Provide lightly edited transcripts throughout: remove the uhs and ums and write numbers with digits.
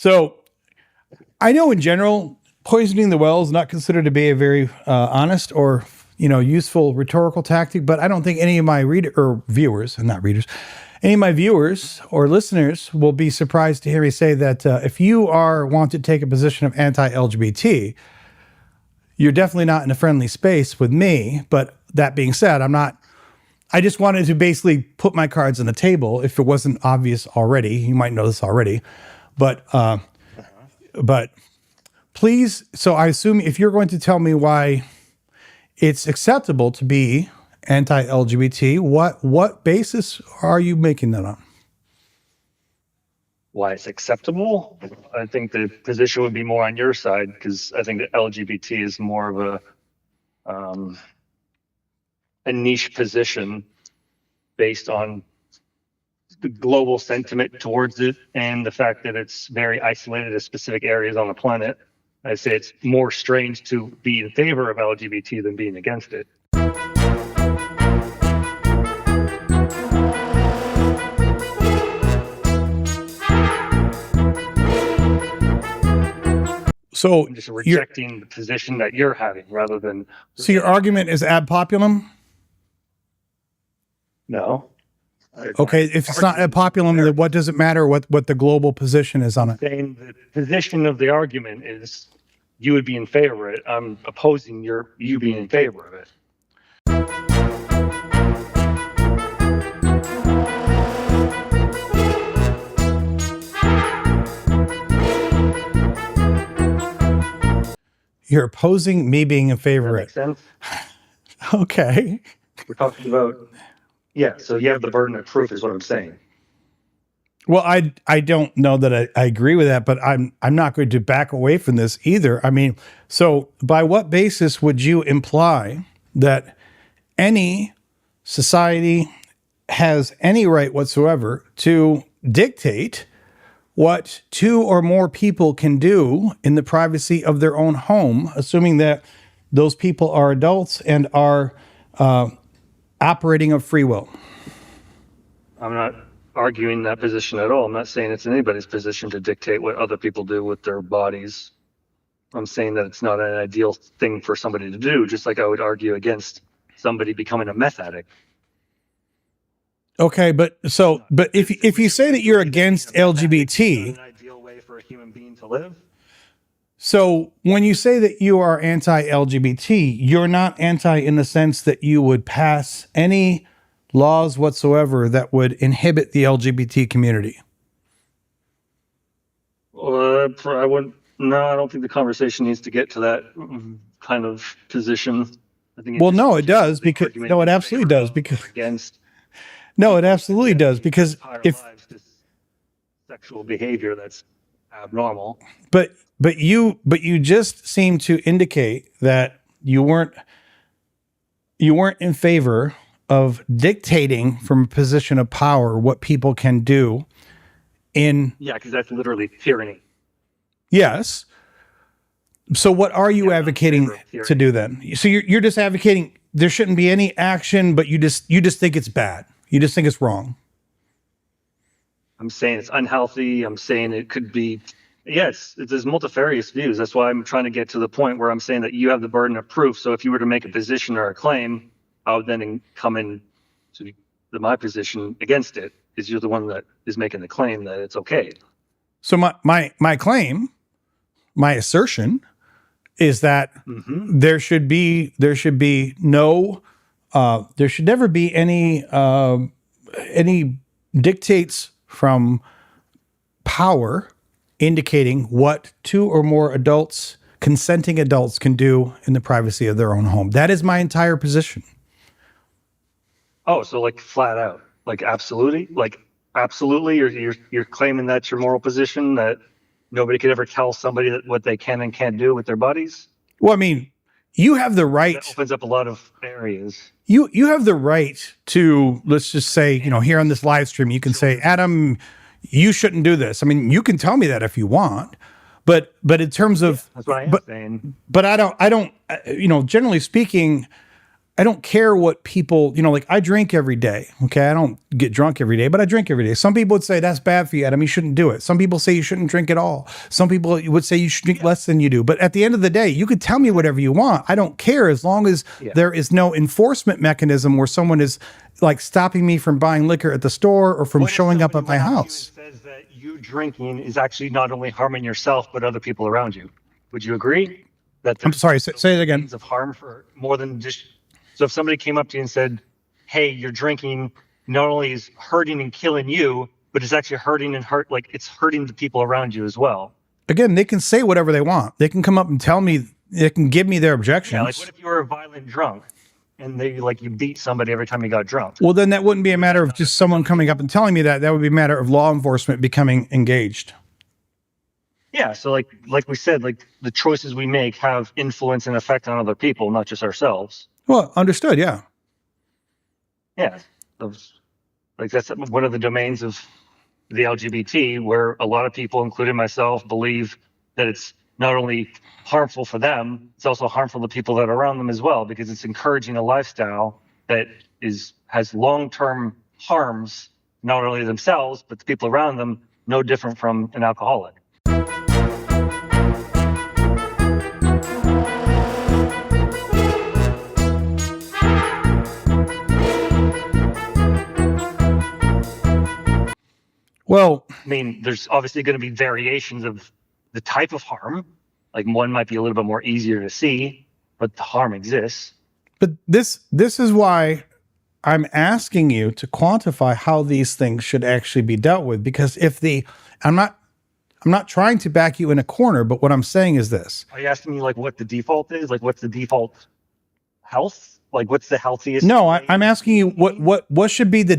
So I know in general, poisoning the well is not considered to be a very honest or useful rhetorical tactic, but I don't think any of my viewers, and not readers, any of my viewers or listeners will be surprised to hear me say that if you want to take a position of anti-LGBT, you're definitely not in a friendly space with me. But that being said, I just wanted to basically put my cards on the table. If it wasn't obvious already, you might know this already, but please. So I assume if you're going to tell me why it's acceptable to be anti-LGBT, what basis are you making that on? Why it's acceptable? I think the position would be more on your side, because I think that LGBT is more of a niche position based on the global sentiment towards it and the fact that it's very isolated to specific areas on the planet. I say it's more strange to be in favor of LGBT than being against it. So I'm just rejecting the position that you're having rather than... So your argument is ad populum? No. Okay, if it's not ad populum, then what does it matter what the global position is on it? Saying the position of the argument is you would be in favor of it. I'm opposing you being in favor of it. You're opposing me being in favor of it. Does that make sense? Okay. We're talking about, yeah, so you have the burden of proof is what I'm saying. Well, I don't know that I agree with that, but I'm not going to back away from this either. I mean, so by what basis would you imply that any society has any right whatsoever to dictate what two or more people can do in the privacy of their own home, assuming that those people are adults and are operating of free will? I'm not arguing that position at all. I'm not saying it's anybody's position to dictate what other people do with their bodies. I'm saying that it's not an ideal thing for somebody to do, just like I would argue against somebody becoming a meth addict. Okay, but if you say that you're against LGBT, an ideal way for a human being to live. So when you say that you are anti-LGBT, you're not anti in the sense that you would pass any laws whatsoever that would inhibit the LGBT community. I wouldn't. No, I don't think the conversation needs to get to that kind of position. I think. Well, no, it does because no, it absolutely does because against. No, it absolutely does because if sexual behavior that's abnormal. But you just seem to indicate that you weren't in favor of dictating from a position of power what people can do in... Yeah, because that's literally tyranny. Yes. So what are you advocating to do then? So you're just advocating there shouldn't be any action, but you just think it's bad. You just think it's wrong. I'm saying it's unhealthy. I'm saying it could be... Yes, there's multifarious views. That's why I'm trying to get to the point where I'm saying that you have the burden of proof. So if you were to make a position or a claim, I would then come in to my position against it, is you're the one that is making the claim that it's okay. So my claim, my assertion is that there should never be any dictates from power indicating what two or more consenting adults can do in the privacy of their own home. That is my entire position. Oh, so like flat out, like absolutely, you're claiming that's your moral position, that nobody could ever tell somebody that what they can and can't do with their bodies? Well, I mean, you have the right. That opens up a lot of areas. You have the right to, let's just say, here on this live stream, you can say, Adam, you shouldn't do this. I mean, you can tell me that if you want, but in terms of, that's what I am saying. But I don't, generally speaking, I don't care what people, like I drink every day. Okay. I don't get drunk every day, but I drink every day. Some people would say that's bad for you, Adam. You shouldn't do it. Some people say you shouldn't drink at all. Some people would say you should drink less than you do. But at the end of the day, you could tell me whatever you want. I don't care as long as there is no enforcement mechanism where someone is like stopping me from buying liquor at the store or from showing up at my house. Says that you drinking is actually not only harming yourself, but other people around you. Would you agree? I'm sorry, say it again. Of harm for more than just. So if somebody came up to you and said, hey, you're drinking not only is hurting and killing you, but it's actually hurting it's hurting the people around you as well. Again, they can say whatever they want. They can come up and tell me, they can give me their objections. Yeah, like what if you were a violent drunk and you beat somebody every time you got drunk? Well, then that wouldn't be a matter of just someone coming up and telling me that. That would be a matter of law enforcement becoming engaged. Yeah, so like we said, the choices we make have influence and effect on other people, not just ourselves. Well, understood, yeah. Yeah, that's one of the domains of the LGBT, where a lot of people, including myself, believe that it's not only harmful for them, it's also harmful to people that are around them as well, because it's encouraging a lifestyle that has long-term harms, not only themselves, but the people around them, no different from an alcoholic. Well, I mean, there's obviously going to be variations of the type of harm. Like one might be a little bit more easier to see, but the harm exists. But this is why I'm asking you to quantify how these things should actually be dealt with. Because I'm not trying to back you in a corner, but what I'm saying is this. Are you asking me what the default is? What's the default health? What's the healthiest? No, I'm asking you what should be the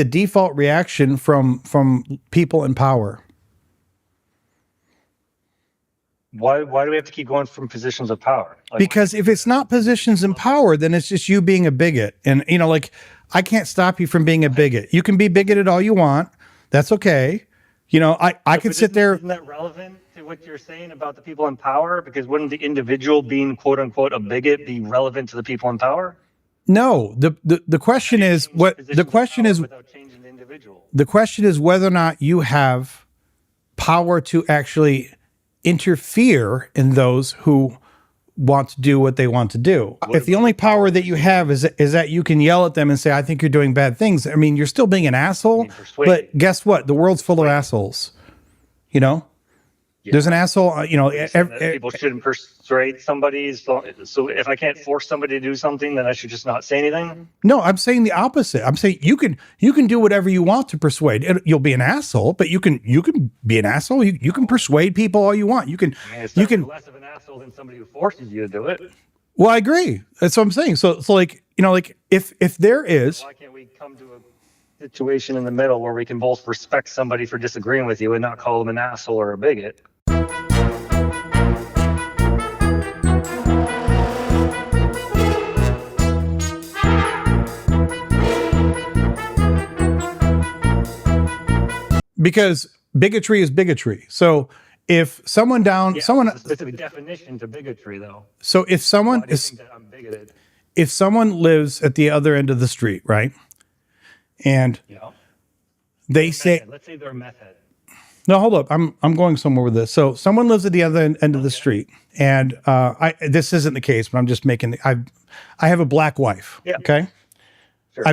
default reaction from people in power? Why do we have to keep going from positions of power? Because if it's not positions in power, then it's just you being a bigot. And I can't stop you from being a bigot. You can be bigoted all you want. That's okay. I could sit there. Isn't that relevant to what you're saying about the people in power? Because wouldn't the individual being quote unquote a bigot be relevant to the people in power? No. The question is the question is without changing the individual. The question is whether or not you have power to actually interfere in those who want to do what they want to do. If the only power that you have is that you can yell at them and say, I think you're doing bad things. I mean, you're still being an asshole, but guess what? The world's full of assholes, There's an asshole, people shouldn't persuade somebody. So if I can't force somebody to do something, then I should just not say anything. No, I'm saying the opposite. I'm saying you can do whatever you want to persuade. You'll be an asshole, but you can be an asshole. You can persuade people all you want. You can less of an asshole than somebody who forces you to do it. Well, I agree. That's what I'm saying. So if there is, why can't we come to a situation in the middle where we can both respect somebody for disagreeing with you and not call them an asshole or a bigot? Because bigotry is bigotry. So if someone There's a specific definition to bigotry, though. So if someone I'm bigoted? If someone lives at the other end of the street, right, and they say, let's say they're a meth head. No, hold up. I'm going somewhere with this. So someone lives at the other end of the street, and this isn't the case, but I'm just making. I have a black wife. Yeah. Okay. Sure.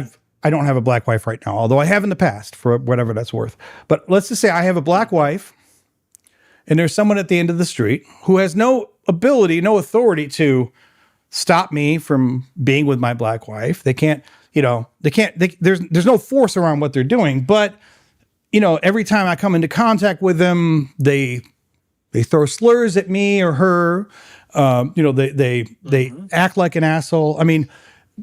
I don't have a black wife right now, although I have in the past for whatever that's worth. But let's just say I have a black wife, and there's someone at the end of the street who has no ability, no authority to stop me from being with my black wife. They can't. There's no force around what they're doing, but. Every time I come into contact with them, they throw slurs at me or her. They act like an asshole. I mean,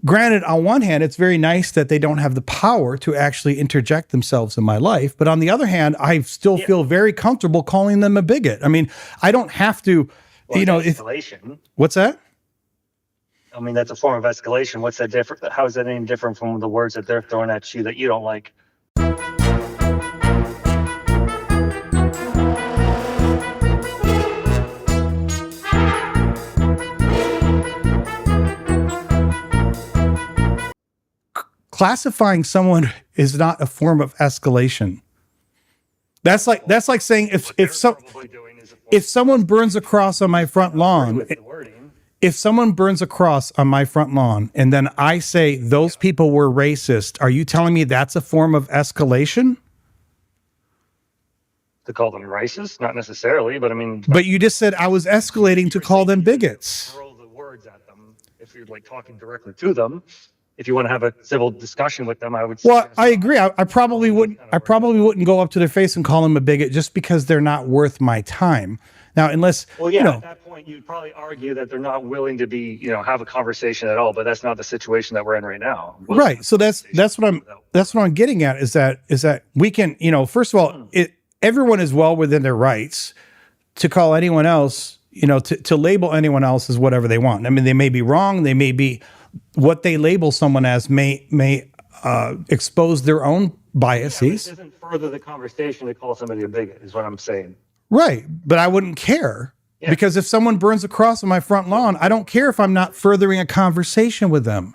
granted, on one hand, it's very nice that they don't have the power to actually interject themselves in my life. But on the other hand, I still feel very comfortable calling them a bigot. I mean, I don't have to, escalation. What's that? I mean, that's a form of escalation. What's that different? How is that any different from the words that they're throwing at you that you don't like? classifying someone is not a form of escalation. That's like saying if someone burns a cross on my front lawn, if someone burns a cross on my front lawn and then I say those people were racist, are you telling me that's a form of escalation? To call them racist? Not necessarily, but I mean. But you just said I was escalating to call them bigots. Throw the words at them if you're like talking directly to them. If you want to have a civil discussion with them, I would. Well, I agree. I probably wouldn't. I probably wouldn't go up to their face and call them a bigot just because they're not worth my time. Now, unless at that point, you'd probably argue that they're not willing to be, have a conversation at all. But that's not the situation that we're in right now. Right. So that's what I'm getting at is that we can, first of all, everyone is well within their rights to call anyone else, to label anyone else as whatever they want. I mean, they may be wrong. They may be what they label someone as may expose their own biases. It doesn't further the conversation to call somebody a bigot is what I'm saying. Right. But I wouldn't care because if someone burns a cross on my front lawn, I don't care if I'm not furthering a conversation with them.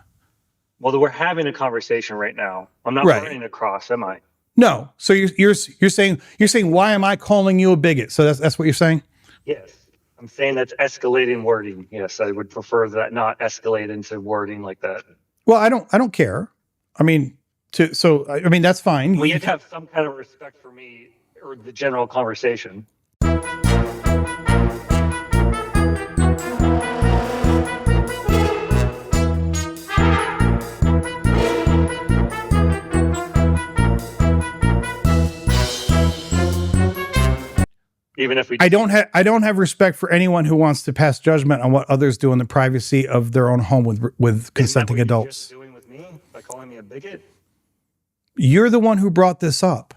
Well, we're having a conversation right now. I'm not burning a cross, am I? No. So you're saying why am I calling you a bigot? So that's what you're saying? Yes. I'm saying that's escalating wording. Yes, I would prefer that not escalate into wording like that. Well, I don't care. I mean, that's fine. Well, you have to have some kind of respect for me or the general conversation. Even if I don't have respect for anyone who wants to pass judgment on what others do in the privacy of their own home with consenting adults. Isn't that what you're just doing with me by calling me a bigot? You're the one who brought this up.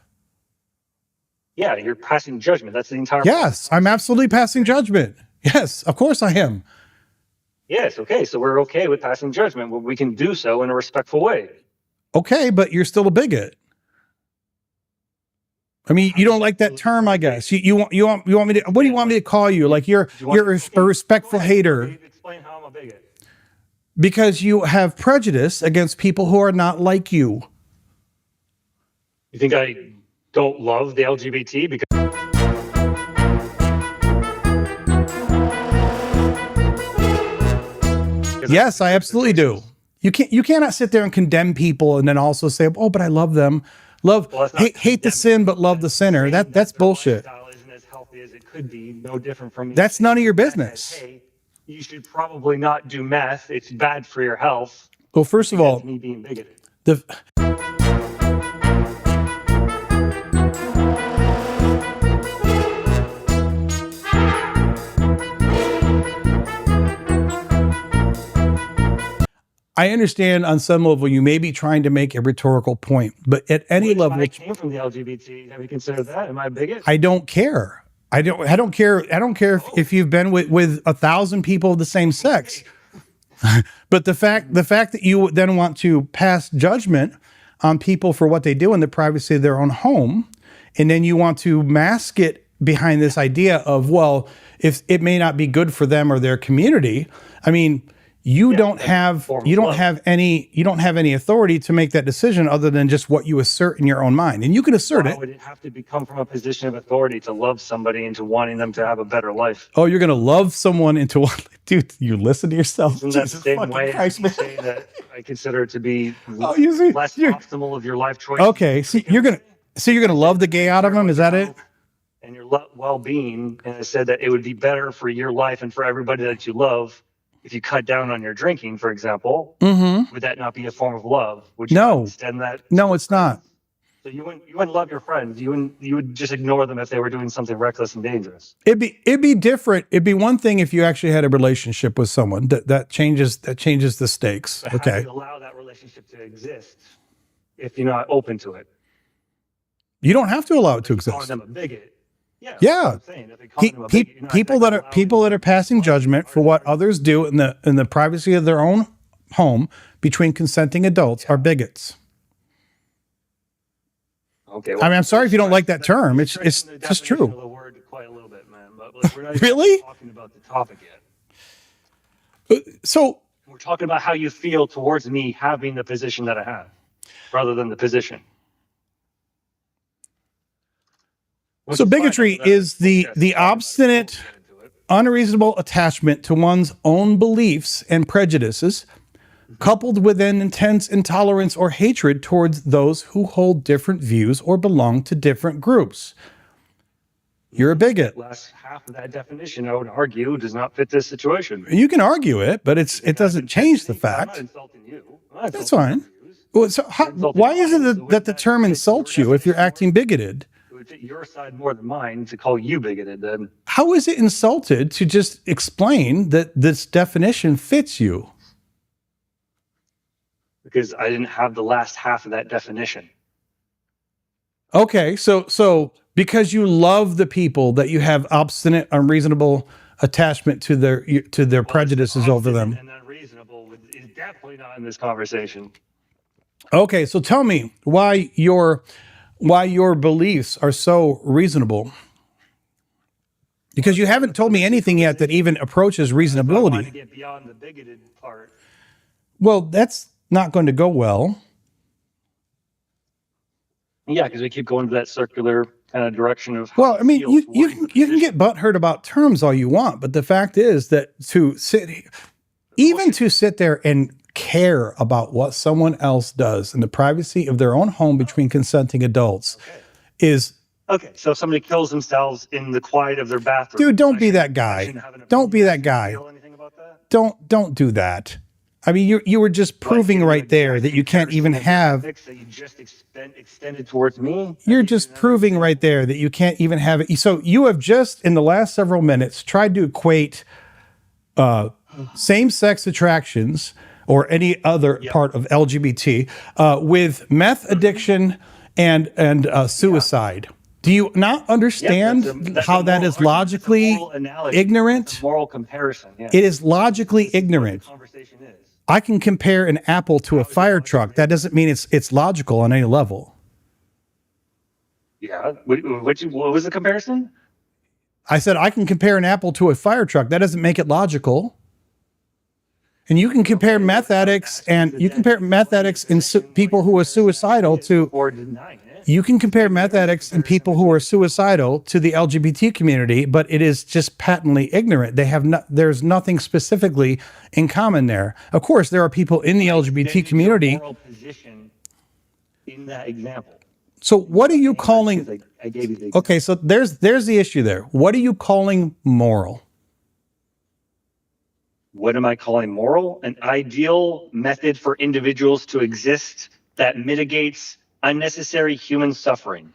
Yeah, you're passing judgment. That's the entire. Yes, I'm absolutely passing judgment. Yes, of course I am. Yes, okay, so we're okay with passing judgment. Well, we can do so in a respectful way. Okay, but you're still a bigot. I mean, you don't like that term, I guess. You want me to? What do you want me to call you? Like you're a respectful hater. Explain how I'm a bigot. Because you have prejudice against people who are not like you. You think I don't love the LGBT because? Yes, I absolutely do. You cannot sit there and condemn people and then also say, "Oh, but I love them." Hate the sin, but love the sinner. That's bullshit. Isn't as healthy as it could be. No different from. That's none of your business. Hey, you should probably not do meth. It's bad for your health. Well, first of all, me being bigoted. I understand on some level you may be trying to make a rhetorical point, but at any level, I came from the LGBT. Have you considered that? Am I a bigot? I don't care. I don't care. I don't care if you've been with 1,000 people of the same sex. But the fact that you then want to pass judgment on people for what they do in the privacy of their own home, and then you want to mask it behind this idea of, well, if it may not be good for them or their community. I mean, you don't have any authority to make that decision other than just what you assert in your own mind. And you can assert it. Would it have to come from a position of authority to love somebody into wanting them to have a better life? Oh, you're going to love someone into what? Dude, you listen to yourself. Isn't that the same way Christ, you say that I consider it to be less optimal of your life choice? Okay, so you're gonna love the gay out of them. Is that it? And your well-being, and I said that it would be better for your life and for everybody that you love if you cut down on your drinking, for example. Mm-hmm. Would that not be a form of love? Would you no extend that? No, it's not. So you wouldn't love your friends. You would just ignore them if they were doing something reckless and dangerous. It'd be different. It'd be one thing if you actually had a relationship with someone that changes the stakes. But okay. How do you allow that relationship to exist if you're not open to it? You don't have to allow it to exist. Calling them a bigot. Yeah. People that are passing judgment for what others do in the privacy of their own home between consenting adults are bigots. Okay. Well, I mean, I'm sorry if you don't like that term. It's just true. The word quite a little bit, man. But we're not really talking about the topic yet. So we're talking about how you feel towards me having the position that I have. rather than the position. So bigotry is the obstinate, unreasonable attachment to one's own beliefs and prejudices, coupled with an intense intolerance or hatred towards those who hold different views or belong to different groups. You're a bigot. Last half of that definition, I would argue, does not fit this situation. You can argue it, but it doesn't change the fact. I'm not insulting you. That's fine. Well, so why is it that the term insults you if you're acting bigoted? It would fit your side more than mine to call you bigoted then. How is it insulted to just explain that this definition fits you? Because I didn't have the last half of that definition. Okay, so because you love the people that you have obstinate, unreasonable attachment to their prejudices over them. And unreasonable is definitely not in this conversation. Okay, so tell me why your beliefs are so reasonable. Because you haven't told me anything yet that even approaches I want to reasonability. get beyond the bigoted part. Well, that's not going to go well. Yeah, because we keep going to that circular kind of direction of. Well, I mean, you can get butthurt about terms all you want, but the fact is that to sit there and care about what someone else does in the privacy of their own home between consenting adults is. Okay, so if somebody kills themselves in the quiet of their bathroom. Dude, don't be that guy. Don't be that guy. Anything about that? Don't do that. I mean, you were just proving right there that you can't even have. That you just extended towards me. You're just proving right there that you can't even have it. So you have just, in the last several minutes, tried to equate same-sex attractions or any other part of LGBT with meth addiction and suicide. Do you not understand how that is logically ignorant? Moral comparison. Yeah. It is logically ignorant. Conversation is. I can compare an apple to a fire truck. That doesn't mean it's logical on any level. Yeah. What was the comparison? I said I can compare an apple to a fire truck. That doesn't make it logical. And you can compare meth addicts and people who are suicidal to. Or denying it. You can compare meth addicts and people who are suicidal to the LGBT community, but it is just patently ignorant. There's nothing specifically in common there. Of course, there are people in the LGBT community. Moral position in that example. So what are you calling? I gave you the. Okay, so there's the issue there. What are you calling moral? What am I calling moral? An ideal method for individuals to exist that mitigates unnecessary human suffering.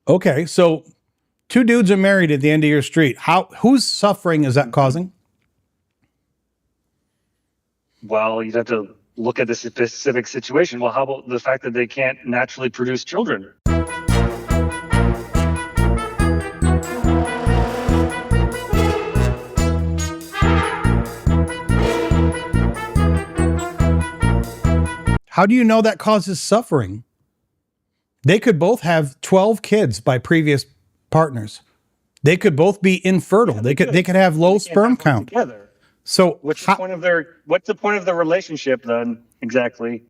Okay, so two dudes are married at the end of your street. Whose suffering is that causing? Well, you'd have to look at the specific situation. Well, how about the fact that they can't naturally produce children? How do you know that causes suffering? They could both have 12 kids by previous partners. They could both be infertile. Yeah, they could have low sperm count. Together. So What's the point of the relationship then exactly?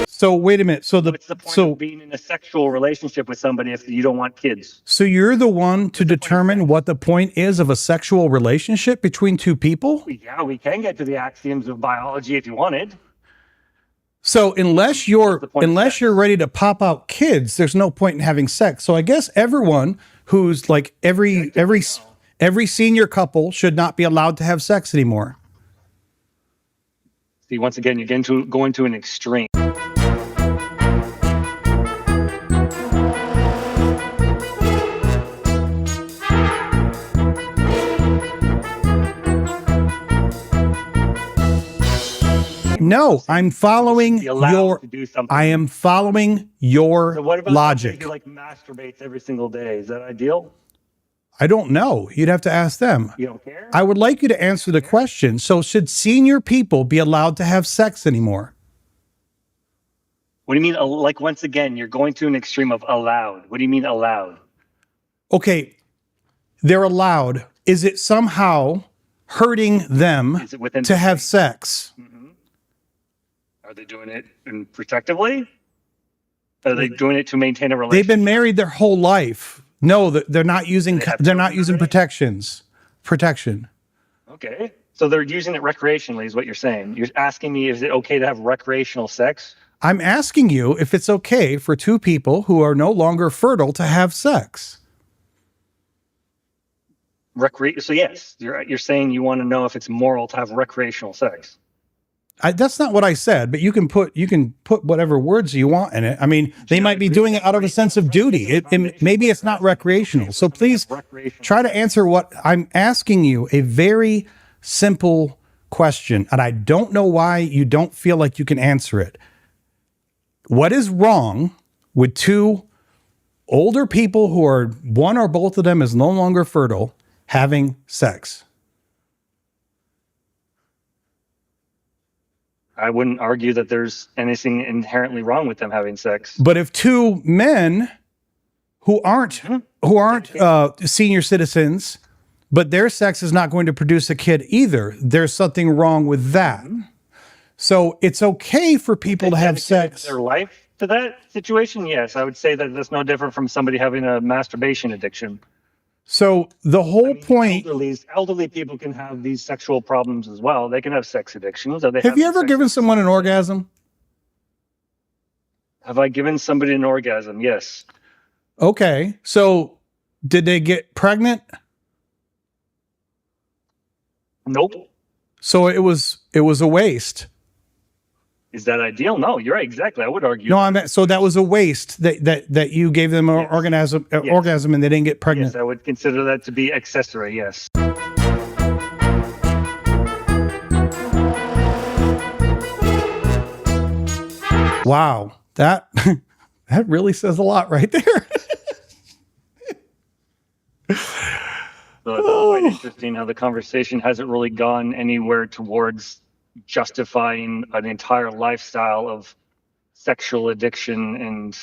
So wait a minute. So What's the point of being in a sexual relationship with somebody if you don't want kids? So you're the one to determine what the point is of a sexual relationship between two people? Yeah, we can get to the axioms of biology if you wanted. So unless you're ready to pop out kids, there's no point in having sex. So I guess everyone who's like every senior couple should not be allowed to have sex anymore. See, once again, you're going to an extreme. No, I'm following to do something. I am following your So what about logic. somebody who like masturbates every single day? Is that ideal? I don't know. You'd have to ask them. You don't care? I would like you to answer the question. So should senior people be allowed to have sex anymore? What do you mean? Like, once again, you're going to an extreme of allowed. What do you mean allowed? Okay, they're allowed is it somehow hurting them Is it within to the have sex? Are they doing it protectively? Are they doing it to maintain a relationship? They've been married their whole life. No, they're not using. They have They're not children using already? protection. Okay. So they're using it recreationally is what you're saying. You're asking me, is it okay to have recreational sex? I'm asking you if it's okay for two people who are no longer fertile to have sex. So yes, you're saying you want to know if it's moral to have recreational sex. That's not what I said, but you can put whatever words you want in it. I mean, they might be doing it out of a sense of duty. Maybe it's not recreational. So please try to answer what I'm asking you, a very simple question. And I don't know why you don't feel like you can answer it. What is wrong with two older people who are, one or both of them is no longer fertile, having sex? I wouldn't argue that there's anything inherently wrong with them having sex. But if two men who aren't senior citizens, but their sex is not going to produce a kid either, there's something wrong with that. So it's okay for people to have sex. Their life to that situation, yes, I would say that that's no different from somebody having a masturbation addiction. So the whole point. Elderly people can have these sexual problems as well. They can have sex addictions. Have you ever given someone an orgasm? Have I given somebody an orgasm? Yes. Okay. So did they get pregnant? Nope. So it was a waste. Is that ideal? No, you're right. Exactly. I would argue. No, so that was a waste that you gave them an orgasm and they didn't get pregnant. Yes, I would consider that to be accessory. Yes. Wow. That really says a lot right there. So it's quite interesting how the conversation hasn't really gone anywhere towards justifying an entire lifestyle of sexual addiction and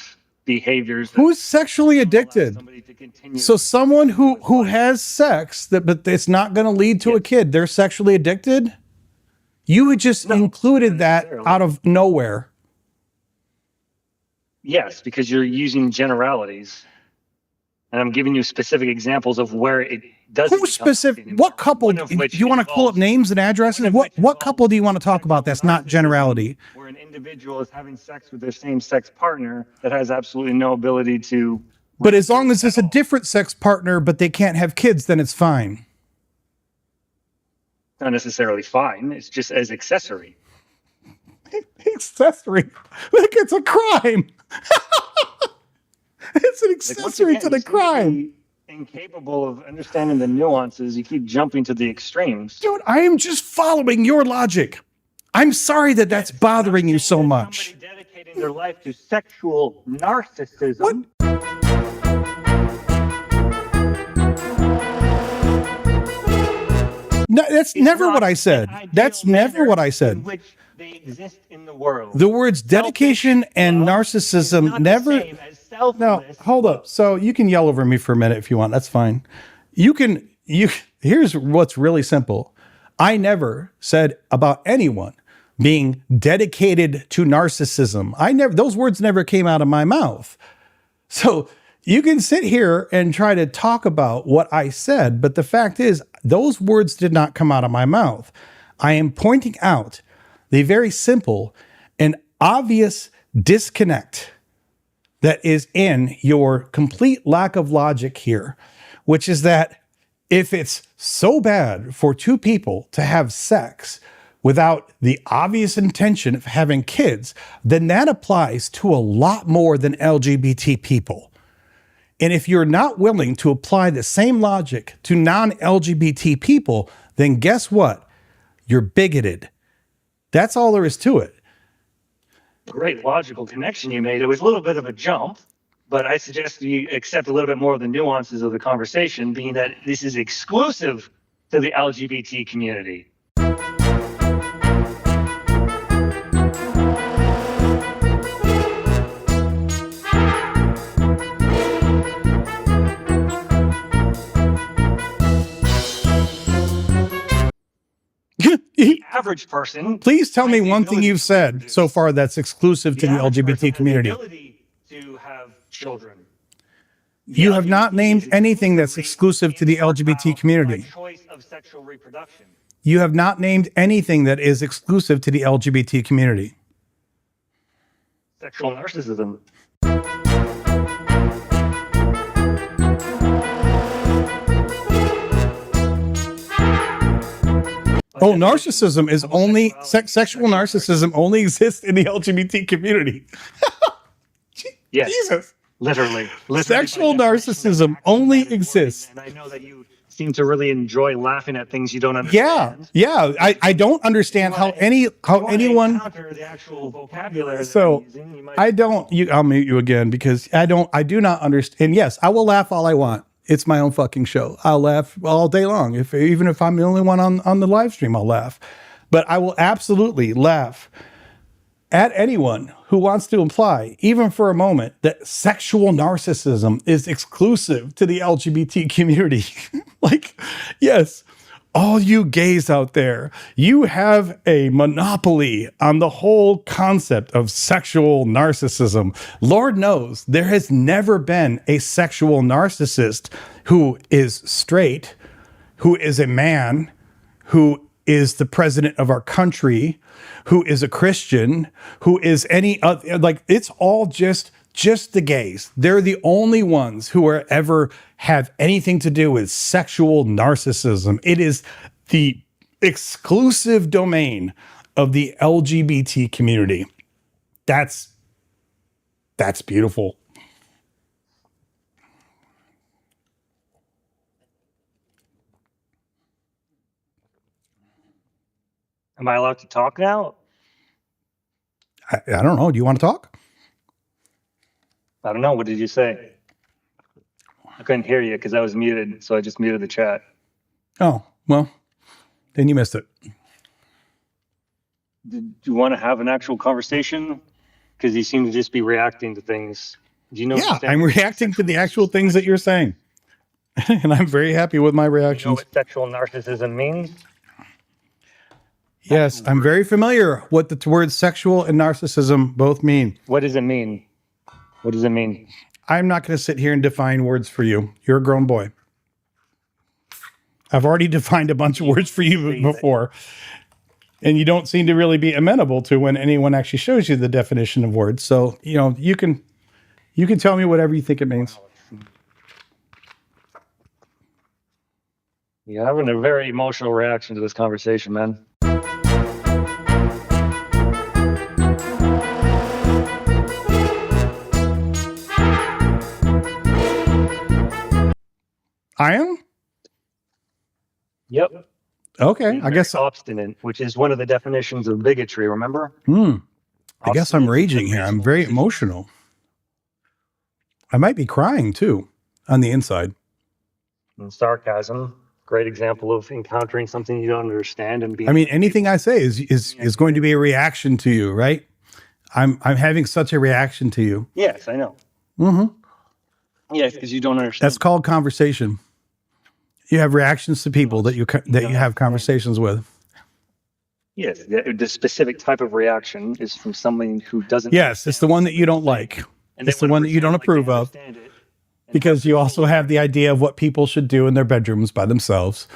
behaviors. Who's sexually addicted? So someone who has sex but it's not going to lead to a kid, they're sexually addicted? You had just included that out of nowhere. Yes, because you're using generalities. And I'm giving you specific examples of where it doesn't. Who specific? What couple? Do you want to pull up names and addresses? What couple do you want to talk about that's not generality? Where an individual is having sex with their same-sex partner that has absolutely no ability to. But as long as it's a different sex partner, but they can't have kids, then it's fine. Not necessarily fine. It's just as accessory. Accessory? Like it's a crime. It's an accessory to the crime. Incapable of understanding the nuances, you keep jumping to the extremes. Dude, I am just following your logic. I'm sorry that's bothering you so much. Somebody dedicating their life to sexual narcissism. No, that's never what I said. That's never what I said. In which they exist in the world. The words dedication and narcissism never. No, hold up. So you can yell over me for a minute if you want. That's fine. Here's what's really simple. I never said about anyone being dedicated to narcissism. Those words never came out of my mouth. So you can sit here and try to talk about what I said, but the fact is those words did not come out of my mouth. I am pointing out the very simple and obvious disconnect that is in your complete lack of logic here, which is that if it's so bad for two people to have sex without the obvious intention of having kids, then that applies to a lot more than LGBT people. And if you're not willing to apply the same logic to non-LGBT people, then guess what? You're bigoted. That's all there is to it. Great logical connection you made. It was a little bit of a jump, but I suggest you accept a little bit more of the nuances of the conversation, being that this is exclusive to the LGBT community. the average person. Please tell me has the one thing ability you've to said reproduce. so far that's exclusive to the average person LGBT has the community. ability to have children. You have not named is anything that's exclusively exclusive to the LGBT infertile community. by choice of sexual reproduction. You have not named anything that is exclusive to the LGBT community. Sexual narcissism. Oh, narcissism is only sexual narcissism only exists in the LGBT community. Yes, Jesus. literally. Sexual by definition, narcissism that's only actually exists. And I know that you seem to really enjoy laughing at things you don't Yeah, understand. yeah. I don't understand how anyone. Encounter the actual vocabulary. So that I'm using, you might- I don't. I'll mute you again because I do not understand. And yes, I will laugh all I want. It's my own fucking show. I'll laugh all day long. Even if I'm the only one on the live stream, I'll laugh. But I will absolutely laugh at anyone who wants to imply, even for a moment, that sexual narcissism is exclusive to the LGBT community. Like, yes, all you gays out there, you have a monopoly on the whole concept of sexual narcissism. Lord knows there has never been a sexual narcissist who is straight, who is a man, who is the president of our country, who is a Christian, who is any other, like, it's all just the gays. They're the only ones who are ever have anything to do with sexual narcissism. It is the exclusive domain of the LGBT community. That's beautiful. Am I allowed to talk now? I don't know. Do you want to talk? I don't know. What did you say? I couldn't hear you because I was muted, so I just muted the chat. Oh, well, then you missed it. Do you want to have an actual conversation? Because you seem to just be reacting to things. Do you know? Yeah, I'm reacting to the actual things that you're saying. And I'm very happy with my You know reactions. what sexual narcissism means? Yes, I'm very familiar what the words sexual and narcissism both mean. What does it mean? What does it mean? I'm not going to sit here and define words for you. You're a grown boy. I've already defined a bunch of words for you before. And you don't seem to really be amenable to when anyone actually shows you the definition of words. So, you can tell me whatever you think it means. You're having a very emotional reaction to this conversation, man. I am? Yep. Okay, I guess. Obstinate, which is one of the definitions of bigotry, remember? I guess I'm raging here. I'm very emotional. I might be crying too on the inside. And sarcasm, great example of encountering something you don't understand and being. I mean, anything I say is going to be a reaction to you, right? I'm having such a reaction to you. Yes, I know. Yes, because you don't understand. That's called conversation. You have reactions to people that you have conversations with. Yes, the specific type of reaction is from someone who doesn't. Yes, it's the one that you don't like. It's the one that you don't approve of. Because you also have the idea of what people should do in their bedrooms by themselves.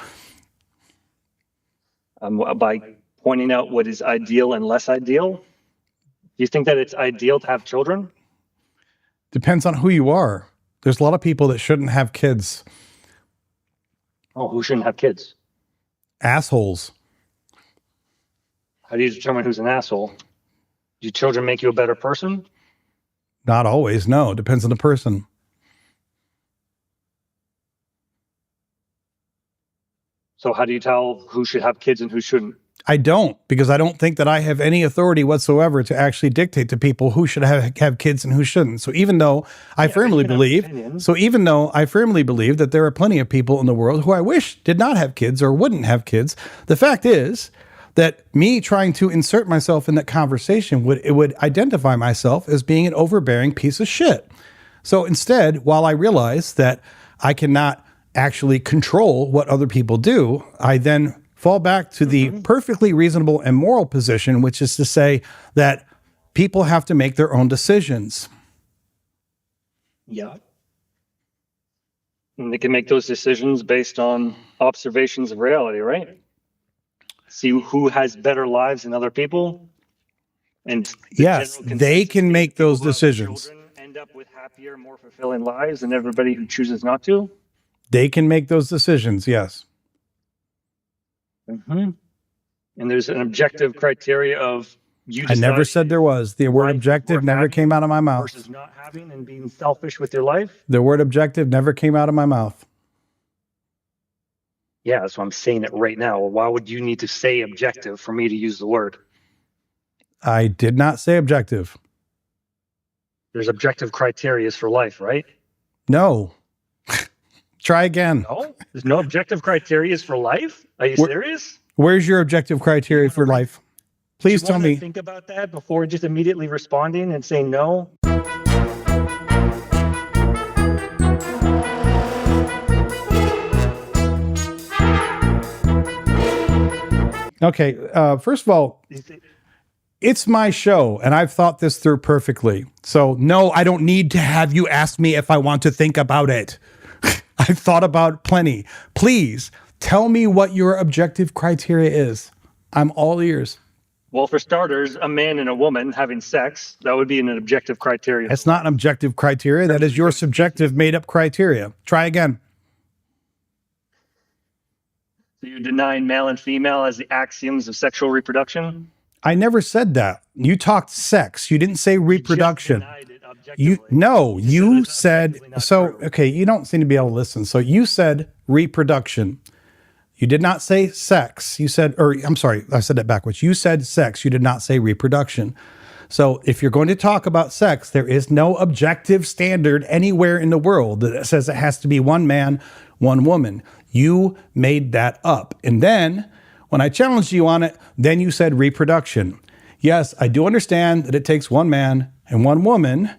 By pointing out what is ideal and less ideal. Do you think that it's ideal to have children? Depends on who you are. There's a lot of people that shouldn't have kids. Oh, who shouldn't have kids? Assholes. How do you determine who's an asshole? Do children make you a better person? Not always, no. Depends on the person. So how do you tell who should have kids and who shouldn't? I don't, because I don't think that I have any authority whatsoever to actually dictate to people who should have kids and who shouldn't. So even though I firmly believe, that there are plenty of people in the world who I wish did not have kids or wouldn't have kids, the fact is that me trying to insert myself in that conversation would identify myself as being an overbearing piece of shit. So instead, while I realize that I cannot actually control what other people do, I then fall back to the perfectly reasonable and moral position, which is to say that people have to make their own decisions. Yeah. And they can make those decisions based on observations of reality, right? See who has better lives than other people. And the Yes, general they consensus can being make people those who have decisions. children end up with happier, more fulfilling lives than everybody who chooses not to. They can make those decisions, yes. And there's an objective criteria of you I never deciding said there was. The word life objective worth never having came out of my mouth. versus not having and being selfish with your life. The word objective never came out of my mouth. Yeah, that's why I'm saying it right now. Why would you need to say objective for me to use the word? I did not say objective. There's objective criteria for life, right? No. Try again. No, there's no objective criteria for life. Are you serious? Where's your objective criteria for life? Please tell me. Think about that before just immediately responding and saying no. Okay, first of all, it's my show, and I've thought this through perfectly. So, no, I don't need to have you ask me if I want to think about it. I've thought about it plenty. Please tell me what your objective criteria is. I'm all ears. Well, for starters, a man and a woman having sex, that would be an objective criteria. It's not an objective criteria. That is your subjective made-up criteria. Try again. So you're denying male and female as the axioms of sexual reproduction? I never said that. You talked sex. You didn't say reproduction. You said so. Okay, you don't seem to be able to listen. So you said reproduction. You did not say sex. You said, or I'm sorry, I said that backwards. You said sex. You did not say reproduction. So if you're going to talk about sex, there is no objective standard anywhere in the world that says it has to be one man, one woman. You made that up. And then when I challenged you on it, then you said reproduction. Yes, I do understand that it takes one man and one woman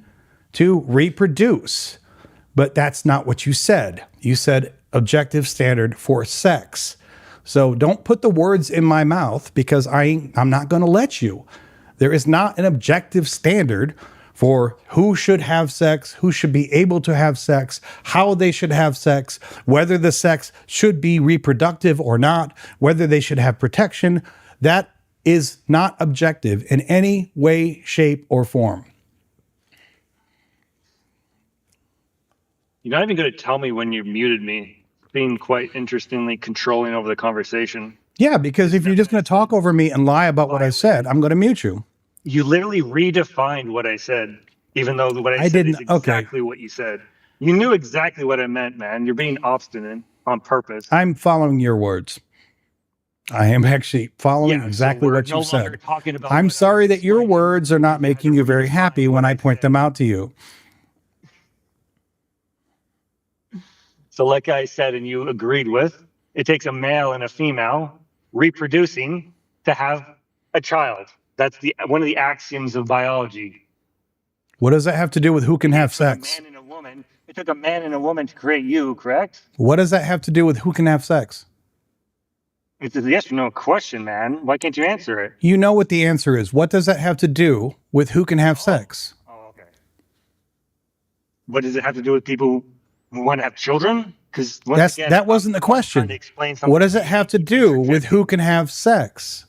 to reproduce, but that's not what you said. You said objective standard for sex. So don't put the words in my mouth because I'm not going to let you. There is not an objective standard for who should have sex, who should be able to have sex, how they should have sex, whether the sex should be reproductive or not, whether they should have protection. That is not objective in any way, shape, or form. You're not even going to tell me when you muted me. Being quite interestingly controlling over the conversation. Yeah, because if you're just going to talk over me and lie about what I said, I'm going to mute you. You literally redefined what I said, even though what I said is exactly what you said. You knew exactly what I meant, man. You're being obstinate on purpose. I'm following your words. I am actually following exactly what you said. I'm sorry that your words are not making you very happy when I point them out to you. So like I said, and you agreed with, it takes a male and a female reproducing to have a child. That's one of the axioms of biology. What does that have to do with who can have sex? A man and a woman. It took a man and a woman to create you, correct? What does that have to do with who can have sex? It's a yes or no question, man. Why can't you answer it? You know what the answer is. What does that have to do with who can have sex? Oh, okay. What does it have to do with people who want to have children? Because that wasn't the question. What does it have to do with who can have sex?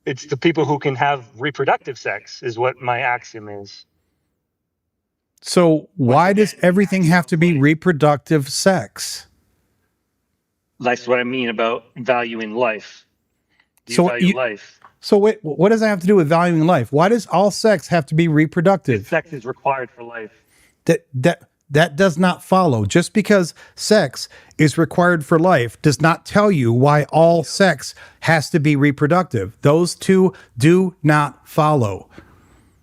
It's the people who can have reproductive sex is what my axiom is. So why does everything have to be reproductive sex? That's what I mean about valuing life. Life. So wait, what does that have to do with valuing life? Why does all sex have to be reproductive? Sex is required for life. That does not follow. Just because sex is required for life does not tell you why all sex has to be reproductive. Those two do not follow.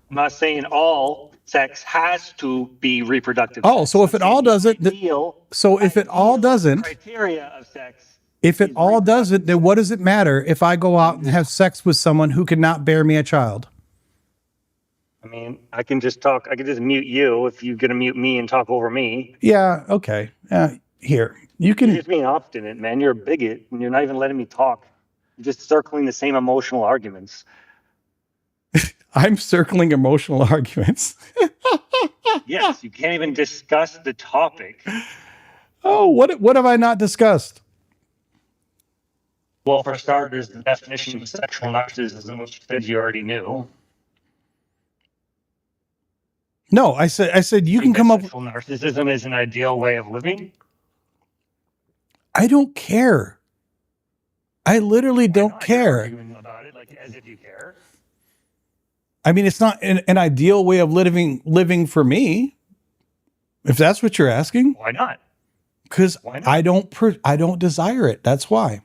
I'm not saying all sex has to be reproductive. Oh, so if it all doesn't, if it all doesn't, criteria of sex. If it all doesn't, then what does it matter if I go out and have sex with someone who cannot bear me a child? I mean, I can just mute you if you're going to mute me and talk over me. Yeah, okay. here. You You're can. just being obstinate, man. You're a bigot, and you're not even letting me talk. You're just circling the same emotional arguments. I'm circling emotional arguments. Yes, you can't even discuss the topic. Oh, what have I not discussed? Well, for starters, the definition of sexual narcissism, which you said you already knew. No, I said you can come up. Sexual narcissism is an ideal way of living. I don't care. I literally don't You're care. arguing about it like as if you care. I mean, it's not an ideal way of living for me. If that's what you're asking, Why not? because Why not? I don't desire it. That's why.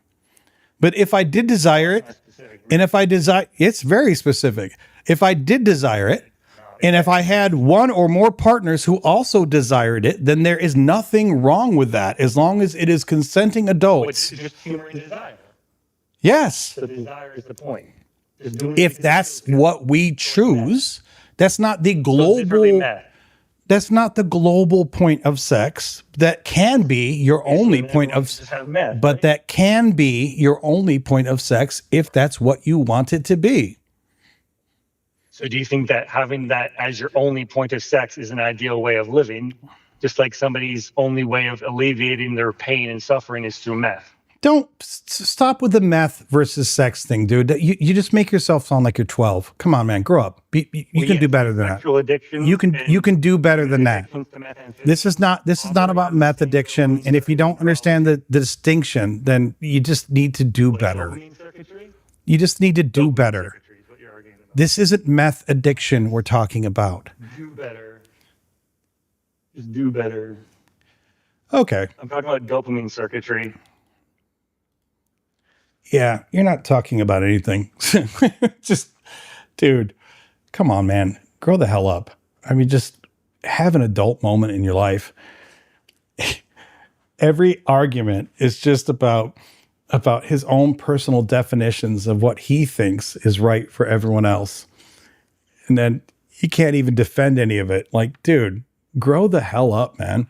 But if I did desire it, That's specific. and if I desire, it's very specific. If I did desire it, and if I had one or more partners who also desired it, then there is nothing wrong with that, as long as it is consenting adults. It's just human desire. Yes. The desire is the point. Just doing If it that's because what we choose, that's not the it's literally global. meth. That's not the global point of sex. That can be your only point of, Just have meth, but right? that can be your only point of sex if that's what you want it to be. So do you think that having that as your only point of sex is an ideal way of living, just like somebody's only way of alleviating their pain and suffering is through meth? Don't stop with the meth versus sex thing, dude. You just make yourself sound like you're 12. Come on, man, grow up. You can do better than that. Sexual addiction. You can do better than that. This is not about meth addiction. And if you don't understand the distinction, then you just need to do better. You just need to do better. This isn't meth addiction we're talking about. Do better. Just do better. Okay. I'm talking about dopamine circuitry. Yeah, you're not talking about anything. Just, dude, come on, man. Grow the hell up. I mean, just have an adult moment in your life. Every argument is just about his own personal definitions of what he thinks is right for everyone else. And then he can't even defend any of it. Like, dude, grow the hell up, man.